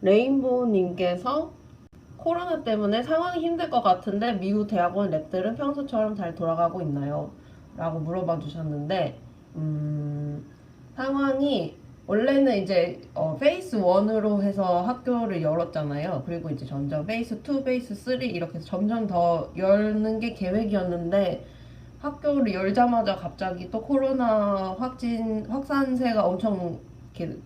레인보우님께서 코로나 때문에 상황이 힘들 것 같은데 미국 대학원 랩들은 평소처럼 잘 돌아가고 있나요? 라고 물어봐 주셨는데, 상황이 원래는 이제 페이스 1으로 해서 학교를 열었잖아요. 그리고 이제 점점 페이스 2, 페이스 3 이렇게 점점 더 열는 게 계획이었는데 학교를 열자마자 갑자기 또 코로나 확산세가 엄청 이렇게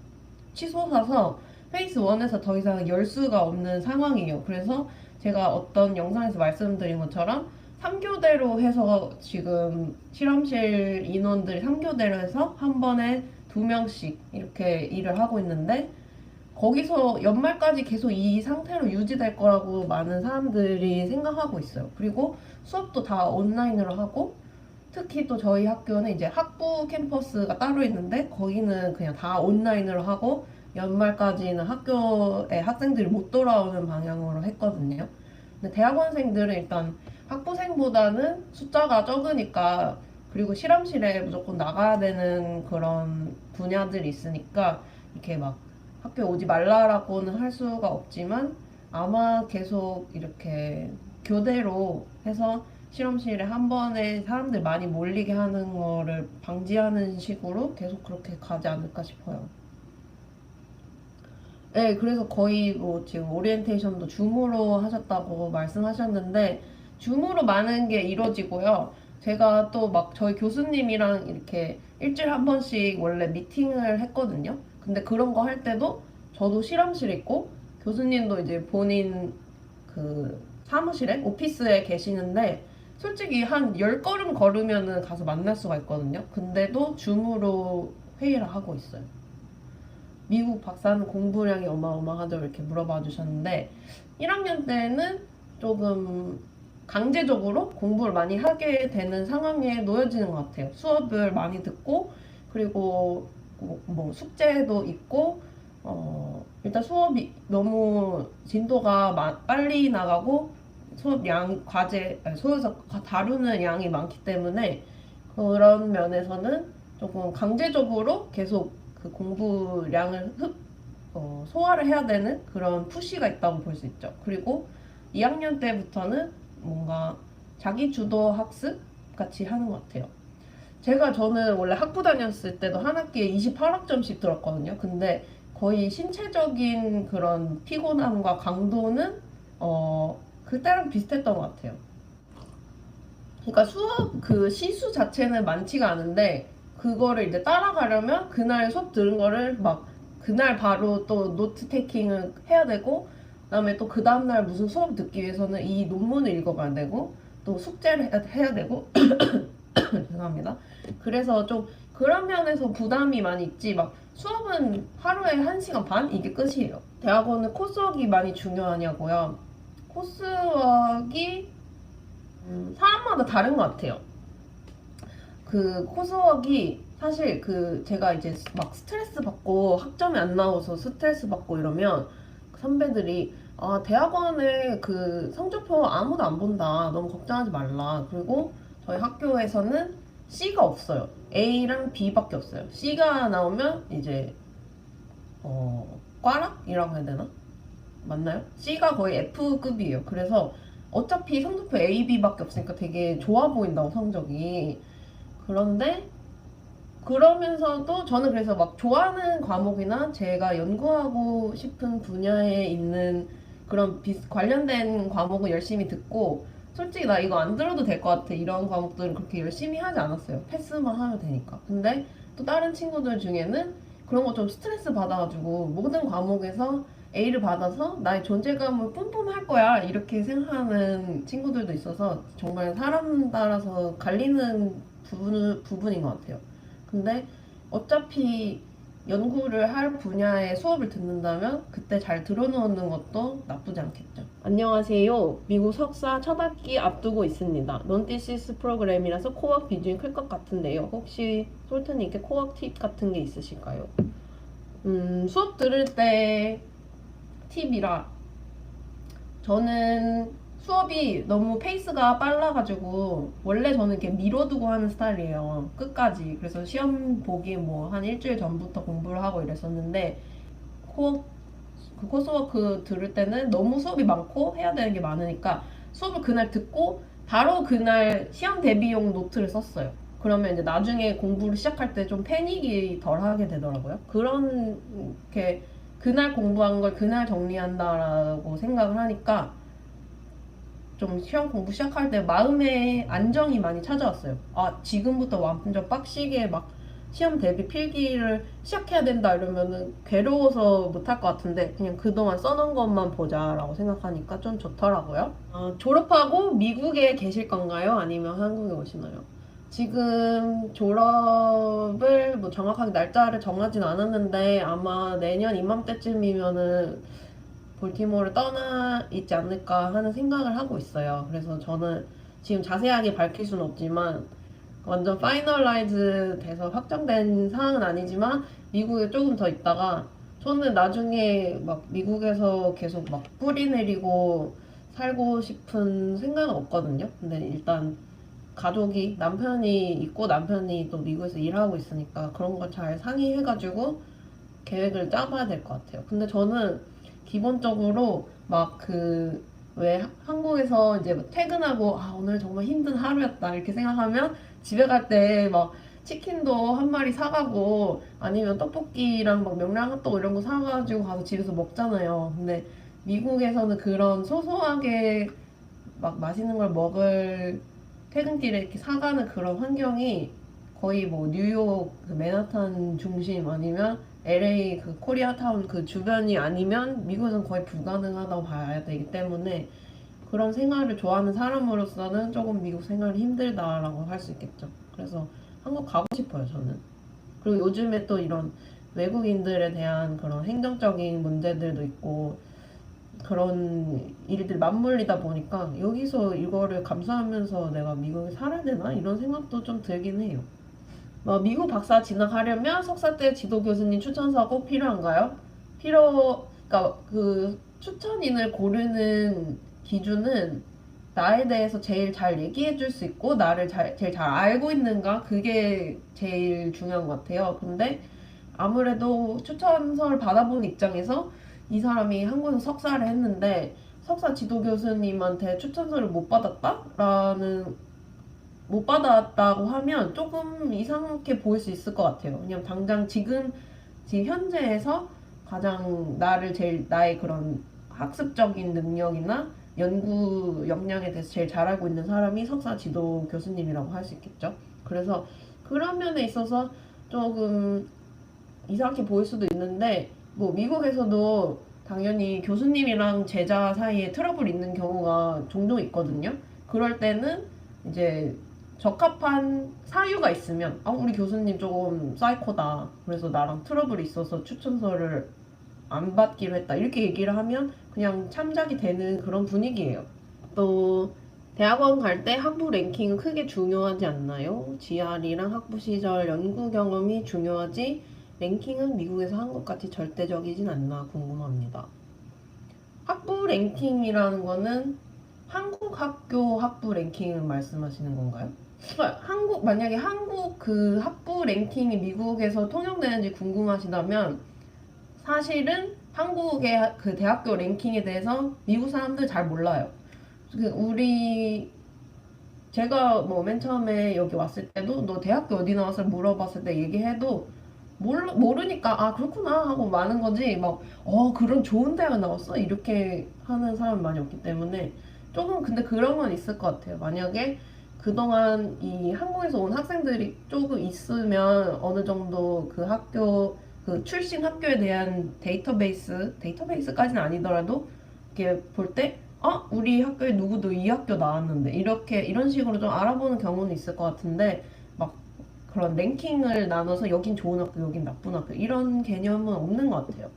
치솟아서 페이스 1에서 더 이상 열 수가 없는 상황이에요. 그래서 제가 어떤 영상에서 말씀드린 것처럼 3교대로 해서 지금 실험실 인원들이 3교대로 해서 한 번에 2명씩 이렇게 일을 하고 있는데 거기서 연말까지 계속 이 상태로 유지될 거라고 많은 사람들이 생각하고 있어요. 그리고 수업도 다 온라인으로 하고 특히 또 저희 학교는 이제 학부 캠퍼스가 따로 있는데 거기는 그냥 다 온라인으로 하고 연말까지는 학교에 학생들이 못 돌아오는 방향으로 했거든요. 근데 대학원생들은 일단 학부생보다는 숫자가 적으니까 그리고 실험실에 무조건 나가야 되는 그런 분야들이 있으니까 이렇게 막 학교에 오지 말라라고는 할 수가 없지만 아마 계속 이렇게 교대로 해서 실험실에 한 번에 사람들 많이 몰리게 하는 거를 방지하는 식으로 계속 그렇게 가지 않을까 싶어요. 네, 그래서 거의 뭐 지금 오리엔테이션도 줌으로 하셨다고 말씀하셨는데 줌으로 많은 게 이루어지고요. 제가 또 막 저희 교수님이랑 이렇게 일주일에 한 번씩 원래 미팅을 했거든요. 근데 그런 거 할 때도 저도 실험실에 있고 교수님도 이제 본인 그 사무실에 오피스에 계시는데 솔직히 한 10걸음 걸으면은 가서 만날 수가 있거든요. 근데도 줌으로 회의를 하고 있어요. 미국 박사는 공부량이 어마어마하다고 이렇게 물어봐 주셨는데 1학년 때는 조금 강제적으로 공부를 많이 하게 되는 상황에 놓여지는 것 같아요. 수업을 많이 듣고 그리고 뭐 숙제도 있고 일단 수업이 너무 진도가 빨리 나가고 수업 과제 수업에서 다루는 양이 많기 때문에 그런 면에서는 조금 강제적으로 계속 그 공부량을 소화를 해야 되는 그런 푸시가 있다고 볼 수 있죠. 그리고 2학년 때부터는 뭔가 자기 주도 학습 같이 하는 것 같아요. 저는 원래 학부 다녔을 때도 한 학기에 28학점씩 들었거든요. 근데 거의 신체적인 그런 피곤함과 강도는 그때랑 비슷했던 것 같아요. 그러니까 수업 그 시수 자체는 많지가 않은데 그거를 이제 따라가려면 그날 수업 들은 거를 막 그날 바로 또 노트 테이킹을 해야 되고 그다음에 또 그 다음날 무슨 수업 듣기 위해서는 이 논문을 읽어봐야 되고 또 숙제를 해야 되고 죄송합니다. 그래서 좀 그런 면에서 부담이 많이 있지 막 수업은 하루에 1시간 반 이게 끝이에요. 대학원은 코스웍이 많이 중요하냐고요. 코스웍이 사람마다 다른 것 같아요. 그 코스웍이 사실 제가 이제 막 스트레스 받고 학점이 안 나와서 스트레스 받고 이러면 선배들이 대학원에 그 성적표 아무도 안 본다. 너무 걱정하지 말라. 그리고 저희 학교에서는 C가 없어요. A랑 B밖에 없어요. C가 나오면 이제 꽈락이라고 해야 되나? 맞나요? C가 거의 F급이에요. 그래서 어차피 성적표 A, B밖에 없으니까 되게 좋아 보인다고 성적이. 그런데 그러면서도 저는 그래서 막 좋아하는 과목이나 제가 연구하고 싶은 분야에 있는 그런 관련된 과목은 열심히 듣고 솔직히 나 이거 안 들어도 될 것 같아 이런 과목들은 그렇게 열심히 하지 않았어요. 패스만 하면 되니까. 근데 또 다른 친구들 중에는 그런 거 좀 스트레스 받아가지고 모든 과목에서 A를 받아서 나의 존재감을 뿜뿜할 거야 이렇게 생각하는 친구들도 있어서 정말 사람 따라서 갈리는 부분인 것 같아요. 근데 어차피 연구를 할 분야의 수업을 듣는다면 그때 잘 들어놓는 것도 나쁘지 않겠죠. 안녕하세요. 미국 석사 첫 학기 앞두고 있습니다. 논티시스 프로그램이라서 코어 비중이 클 것 같은데요. 혹시 솔트님께 코어 팁 같은 게 있으실까요? 수업 들을 때 팁이라 저는 수업이 너무 페이스가 빨라가지고 원래 저는 이렇게 미뤄두고 하는 스타일이에요. 끝까지. 그래서 시험 보기 뭐 한 일주일 전부터 공부를 하고 이랬었는데 코어 그 코스워크 들을 때는 너무 수업이 많고 해야 되는 게 많으니까 수업을 그날 듣고 바로 그날 시험 대비용 노트를 썼어요. 그러면 이제 나중에 공부를 시작할 때 좀 패닉이 덜 하게 되더라고요. 그런 게 그날 공부한 걸 그날 정리한다라고 생각을 하니까 좀 시험 공부 시작할 때 마음의 안정이 많이 찾아왔어요. 아, 지금부터 완전 빡시게 막 시험 대비 필기를 시작해야 된다 이러면은 괴로워서 못할 것 같은데 그냥 그동안 써놓은 것만 보자라고 생각하니까 좀 좋더라고요. 졸업하고 미국에 계실 건가요? 아니면 한국에 오시나요? 지금 졸업을 뭐 정확하게 날짜를 정하진 않았는데 아마 내년 이맘때쯤이면은 볼티모어를 떠나 있지 않을까 하는 생각을 하고 있어요. 그래서 저는 지금 자세하게 밝힐 수는 없지만 완전 파이널라이즈 돼서 확정된 사항은 아니지만 미국에 조금 더 있다가 저는 나중에 막 미국에서 계속 막 뿌리 내리고 살고 싶은 생각은 없거든요. 근데 일단 가족이 남편이 있고 남편이 또 미국에서 일하고 있으니까 그런 거 잘 상의해가지고 계획을 짜봐야 될 것 같아요. 근데 저는 기본적으로 막 왜 한국에서 이제 막 퇴근하고 아, 오늘 정말 힘든 하루였다 이렇게 생각하면 집에 갈 때 막 치킨도 한 마리 사가고 아니면 떡볶이랑 막 명란핫도그 이런 거 사가지고 가서 집에서 먹잖아요. 근데 미국에서는 그런 소소하게 막 맛있는 걸 먹을 퇴근길에 이렇게 사가는 그런 환경이 거의 뭐 뉴욕 그 맨하탄 중심 아니면 LA 그 코리아타운 그 주변이 아니면 미국에서는 거의 불가능하다고 봐야 되기 때문에 그런 생활을 좋아하는 사람으로서는 조금 미국 생활이 힘들다라고 할 수 있겠죠. 그래서 한국 가고 싶어요, 저는. 그리고 요즘에 또 이런 외국인들에 대한 그런 행정적인 문제들도 있고 그런 일들 맞물리다 보니까 여기서 이거를 감수하면서 내가 미국에 살아야 되나? 이런 생각도 좀 들긴 해요. 미국 박사 진학하려면 석사 때 지도 교수님 추천서 꼭 필요한가요? 그러니까 그 추천인을 고르는 기준은 나에 대해서 제일 잘 얘기해 줄 수 있고 나를 제일 잘 알고 있는가 그게 제일 중요한 것 같아요. 근데 아무래도 추천서를 받아본 입장에서 이 사람이 한국에서 석사를 했는데 석사 지도 교수님한테 추천서를 못 받았다고 하면 조금 이상하게 보일 수 있을 것 같아요. 왜냐면 당장 지금 현재에서 가장 나의 그런 학습적인 능력이나 연구 역량에 대해서 제일 잘 알고 있는 사람이 석사 지도 교수님이라고 할 수 있겠죠. 그래서 그런 면에 있어서 조금 이상하게 보일 수도 있는데, 뭐 미국에서도 당연히 교수님이랑 제자 사이에 트러블 있는 경우가 종종 있거든요. 그럴 때는 이제 적합한 사유가 있으면 우리 교수님 조금 사이코다. 그래서 나랑 트러블이 있어서 추천서를 안 받기로 했다. 이렇게 얘기를 하면 그냥 참작이 되는 그런 분위기예요. 또 대학원 갈 때 학부 랭킹은 크게 중요하지 않나요? GR이랑 학부 시절 연구 경험이 중요하지 랭킹은 미국에서 한국같이 절대적이진 않나 궁금합니다. 학부 랭킹이라는 거는 한국 학교 학부 랭킹을 말씀하시는 건가요? 만약에 한국 그 학부 랭킹이 미국에서 통용되는지 궁금하시다면 사실은 한국의 그 대학교 랭킹에 대해서 미국 사람들 잘 몰라요. 제가 뭐 맨 처음에 여기 왔을 때도 너 대학교 어디 나왔어 물어봤을 때 얘기해도 모르니까 그렇구나 하고 마는 거지 그런 좋은 대학 나왔어 이렇게 하는 사람이 많이 없기 때문에 조금 근데 그런 건 있을 것 같아요. 만약에 그동안 이 한국에서 온 학생들이 조금 있으면 어느 정도 그 학교 그 출신 학교에 대한 데이터베이스까지는 아니더라도 이렇게 볼 때 우리 학교에 누구도 이 학교 나왔는데 이런 식으로 좀 알아보는 경우는 있을 것 같은데 막 그런 랭킹을 나눠서 여긴 좋은 학교 여긴 나쁜 학교 이런 개념은 없는 것 같아요.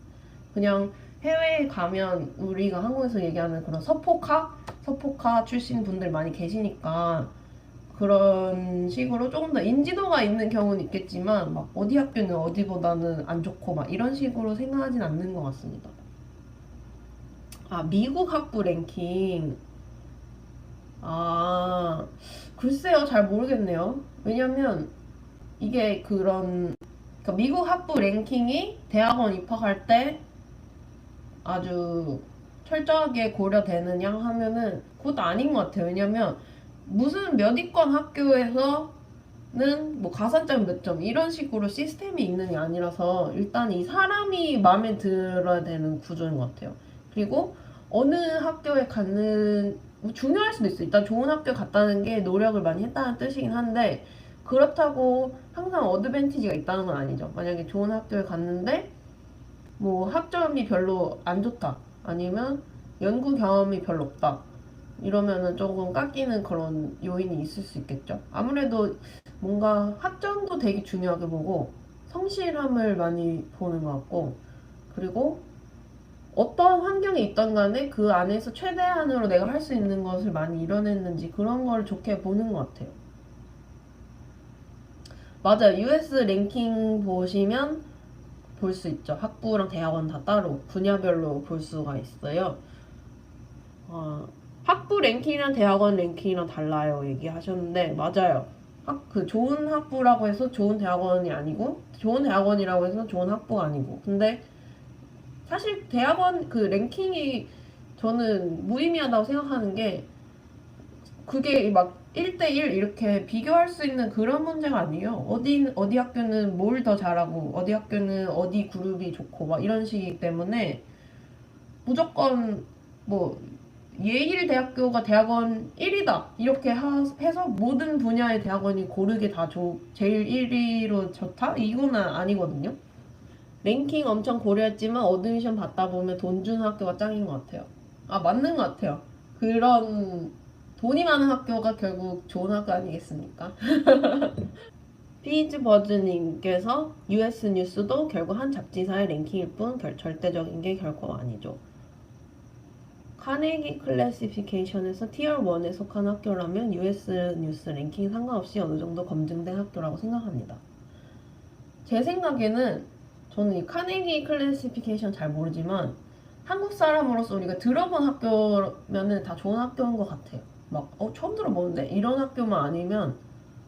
그냥 해외에 가면 우리가 한국에서 얘기하는 그런 서포카 출신 분들 많이 계시니까 그런 식으로 조금 더 인지도가 있는 경우는 있겠지만 막 어디 학교는 어디보다는 안 좋고 막 이런 식으로 생각하진 않는 것 같습니다. 미국 학부 랭킹. 글쎄요, 잘 모르겠네요. 왜냐면 이게 그러니까 미국 학부 랭킹이 대학원 입학할 때 아주 철저하게 고려되느냐 하면은 그것도 아닌 것 같아요. 왜냐면 무슨 몇 위권 학교에서는 뭐 가산점 몇 점 이런 식으로 시스템이 있는 게 아니라서 일단 이 사람이 마음에 들어야 되는 구조인 것 같아요. 그리고 어느 학교에 갔는 뭐 중요할 수도 있어요. 일단 좋은 학교 갔다는 게 노력을 많이 했다는 뜻이긴 한데 그렇다고 항상 어드밴티지가 있다는 건 아니죠. 만약에 좋은 학교에 갔는데 뭐 학점이 별로 안 좋다. 아니면 연구 경험이 별로 없다. 이러면은 조금 깎이는 그런 요인이 있을 수 있겠죠. 아무래도 뭔가 학점도 되게 중요하게 보고 성실함을 많이 보는 것 같고 그리고 어떤 환경에 있던 간에 그 안에서 최대한으로 내가 할 수 있는 것을 많이 이뤄냈는지 그런 걸 좋게 보는 것 같아요. 맞아요. US 랭킹 보시면 볼 수 있죠. 학부랑 대학원 다 따로 분야별로 볼 수가 있어요. 학부 랭킹이랑 대학원 랭킹이랑 달라요 얘기하셨는데 맞아요. 그 좋은 학부라고 해서 좋은 대학원이 아니고 좋은 대학원이라고 해서 좋은 학부가 아니고 근데 사실 대학원 그 랭킹이 저는 무의미하다고 생각하는 게 그게 막 1대1 이렇게 비교할 수 있는 그런 문제가 아니에요. 어디 학교는 뭘 더 잘하고 어디 학교는 어디 그룹이 좋고 막 이런 식이기 때문에 무조건 뭐 예일대학교가 대학원 1위다 이렇게 해서 모든 분야의 대학원이 고르게 다 제일 1위로 좋다? 이거는 아니거든요. 랭킹 엄청 고려했지만 어드미션 받다 보면 돈 주는 학교가 짱인 것 같아요. 아 맞는 것 같아요. 그런 돈이 많은 학교가 결국 좋은 학교 아니겠습니까? 피즈버즈님께서 US 뉴스도 결국 한 잡지사의 랭킹일 뿐 절대적인 게 결코 아니죠. 카네기 클래시피케이션에서 티어 1에 속한 학교라면 US 뉴스 랭킹 상관없이 어느 정도 검증된 학교라고 생각합니다. 제 생각에는 저는 이 카네기 클래시피케이션 잘 모르지만 한국 사람으로서 우리가 들어본 학교면은 다 좋은 학교인 것 같아요. 막 처음 들어보는데 이런 학교만 아니면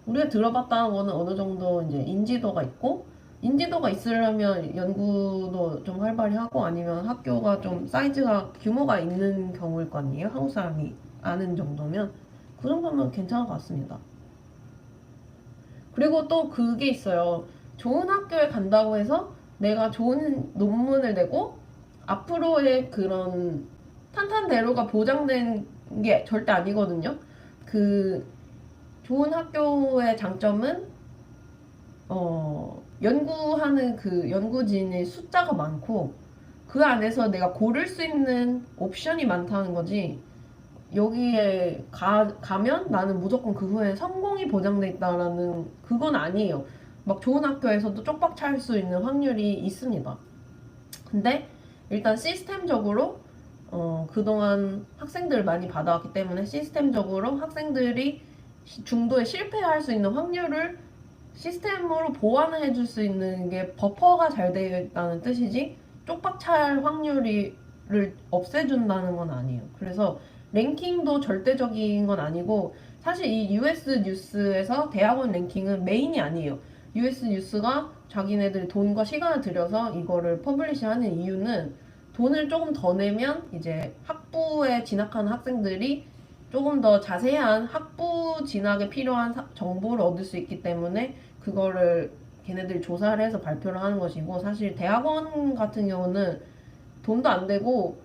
우리가 들어봤다는 거는 어느 정도 이제 인지도가 있고 인지도가 있으려면 연구도 좀 활발히 하고 아니면 학교가 좀 사이즈가 규모가 있는 경우일 거 아니에요? 한국 사람이 아는 정도면 그 정도면 괜찮은 것 같습니다. 그리고 또 그게 있어요. 좋은 학교에 간다고 해서 내가 좋은 논문을 내고 앞으로의 그런 탄탄대로가 보장된 게 절대 아니거든요. 그 좋은 학교의 장점은 연구하는 그 연구진의 숫자가 많고 그 안에서 내가 고를 수 있는 옵션이 많다는 거지. 여기에 가면 나는 무조건 그 후에 성공이 보장돼 있다라는 그건 아니에요. 막 좋은 학교에서도 쪽박 찰 수 있는 확률이 있습니다. 근데 일단 시스템적으로 그동안 학생들 많이 받아왔기 때문에 시스템적으로 학생들이 중도에 실패할 수 있는 확률을 시스템으로 보완을 해줄 수 있는 게 버퍼가 잘 되어 있다는 뜻이지 쪽박찰 확률을 없애준다는 건 아니에요. 그래서 랭킹도 절대적인 건 아니고 사실 이 US 뉴스에서 대학원 랭킹은 메인이 아니에요. US 뉴스가 자기네들이 돈과 시간을 들여서 이거를 퍼블리시하는 이유는 돈을 조금 더 내면 이제 학부에 진학하는 학생들이 조금 더 자세한 학부 진학에 필요한 정보를 얻을 수 있기 때문에 그거를 걔네들이 조사를 해서 발표를 하는 것이고 사실 대학원 같은 경우는 돈도 안 되고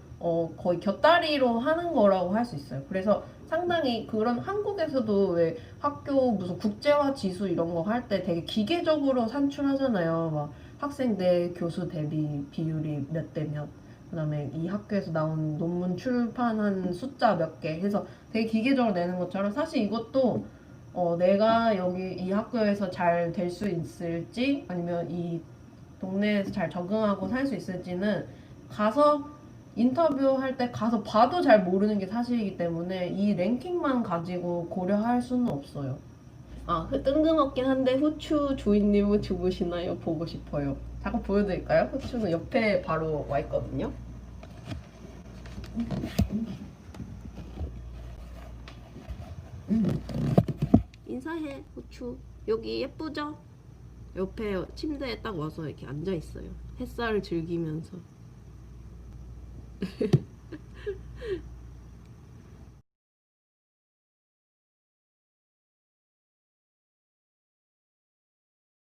거의 곁다리로 하는 거라고 할 수 있어요. 그래서 상당히 그런 한국에서도 왜 학교 무슨 국제화 지수 이런 거 할 때 되게 기계적으로 산출하잖아요. 막 학생 대 교수 대비 비율이 몇 대 몇. 그다음에 이 학교에서 나온 논문 출판한 숫자 몇 개 해서 되게 기계적으로 내는 것처럼 사실 이것도 내가 여기 이 학교에서 잘 될 수 있을지 아니면 이 동네에서 잘 적응하고 살 수 있을지는 가서 인터뷰할 때 가서 봐도 잘 모르는 게 사실이기 때문에 이 랭킹만 가지고 고려할 수는 없어요. 뜬금없긴 한데 후추 주인님은 죽으시나요? 보고 싶어요. 잠깐 보여드릴까요? 후추는 옆에 바로 와 있거든요. 인사해 후추. 여기 예쁘죠? 옆에 침대에 딱 와서 이렇게 앉아 있어요. 햇살을 즐기면서.